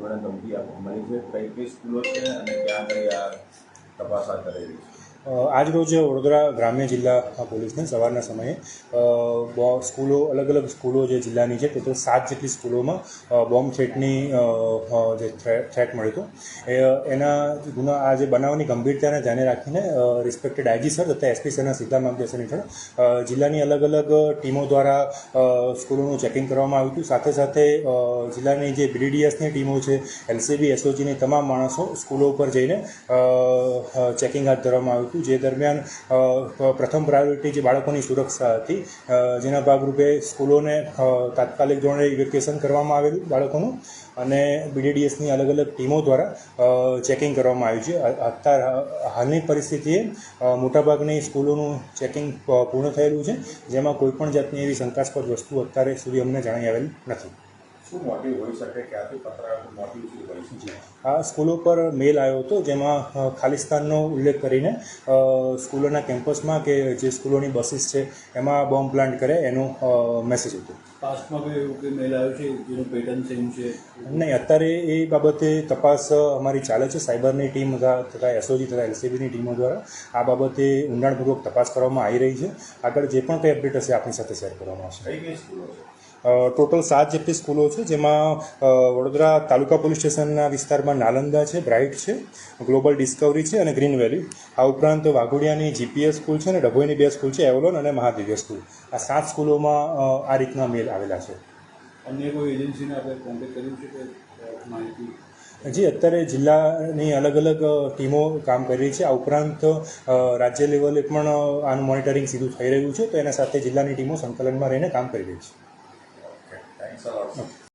સ્કૂલોને ધમકી આપવા મળી છે? કઈ કઈ સ્કૂલો છે અને ક્યાં કઈ આ તપાસ હાથ ધરેલી છે? આજરોજ વડોદરા ગ્રામ્ય જિલ્લા પોલીસને સવારના સમયે સ્કૂલો અલગ અલગ સ્કૂલો જે જિલ્લાની છે ટોટલ 7 જેટલી સ્કૂલોમાં બોમ્બ થ્રેટની જે થ્રેટ મળ્યો હતો એના ગુના આ જે બનાવની ગંભીરતાને ધ્યાને રાખીને રિસ્પેક્ટેડ આઈજી સર તથા એસપી સરના સીધા માર્ગદર્શન હેઠળ જિલ્લાની અલગ અલગ ટીમો દ્વારા સ્કૂલોનું ચેકિંગ કરવામાં આવ્યું હતું. સાથે સાથે જિલ્લાની જે BDDSની ટીમો છે, LCB SOGની તમામ માણસો સ્કૂલો ઉપર જઈને ચેકિંગ હાથ ધરવામાં આવ્યું. જે દરમિયાન પ્રથમ પ્રાયોરિટી જે બાળકોની સુરક્ષા હતી, જેના ભાગરૂપે સ્કૂલોને તાત્કાલિક ધોરણે ઇવેક્યુએશન કરવામાં આવેલું બાળકોનું અને BDDSની અલગ અલગ ટીમો દ્વારા ચેકિંગ કરવામાં આવ્યું છે. અત્યારે હાલની પરિસ્થિતિએ મોટાભાગની સ્કૂલોનું ચેકિંગ પૂર્ણ થયેલું છે, જેમાં કોઈપણ જાતની એવી શંકાસ્પદ વસ્તુ અત્યારે સુધી અમને જણાઈ આવેલ નથી. શું મોટિવ હોઈ શકે? ક્યાંથી પત્ર મોટિવ શું હોઈ શકે? આ સ્કૂલો પર મેલ આવ્યો હતો, જેમાં ખાલિસ્તાનનો ઉલ્લેખ કરીને સ્કૂલોના કેમ્પસમાં કે જે સ્કૂલોની બસીસ છે એમાં બોમ્બ પ્લાન્ટ કરે એનો મેસેજ હતો. પાસ્ટમાં કોઈ એવું કંઈ મેલ આવ્યો છે જેનું પેટર્ન સેમ છે? નહીં, અત્યારે એ બાબતે તપાસ અમારી ચાલે છે. સાયબરની ટીમ તથા SOG તથા LCBની ટીમો દ્વારા આ બાબતે ઊંડાણપૂર્વક તપાસ કરવામાં આવી રહી છે. આગળ જે પણ કંઈ અપડેટ હશે આપણી સાથે શેર કરવામાં આવશે. કઈ કઈ સ્કૂલો છે? ટોટલ 7 જેટલી સ્કૂલો છે, જેમાં વડોદરા તાલુકા પોલીસ સ્ટેશનના વિસ્તારમાં નાલંદા છે, બ્રાઇટ છે, ગ્લોબલ ડિસ્કવરી છે અને ગ્રીન વેલી. આ ઉપરાંત વાઘોડિયાની GPS સ્કૂલ છે અને ડભોઈની 2 સ્કૂલ છે, એવલોન અને મહાદિવ્ય સ્કૂલ. આ 7 સ્કૂલોમાં આ રીતના મેલ આવેલા છે. અન્ય કોઈ એજન્સીને આપણે કોન્ટેક્ટ કર્યું છે કે માહિતી? જી, અત્યારે જિલ્લાની અલગ અલગ ટીમો કામ કરી રહી છે. આ ઉપરાંત રાજ્ય લેવલે પણ આનું મોનિટરિંગ સીધું થઈ રહ્યું છે, તો એના સાથે જિલ્લાની ટીમો સંકલનમાં રહીને કામ કરી રહી છે. Thanks a lot.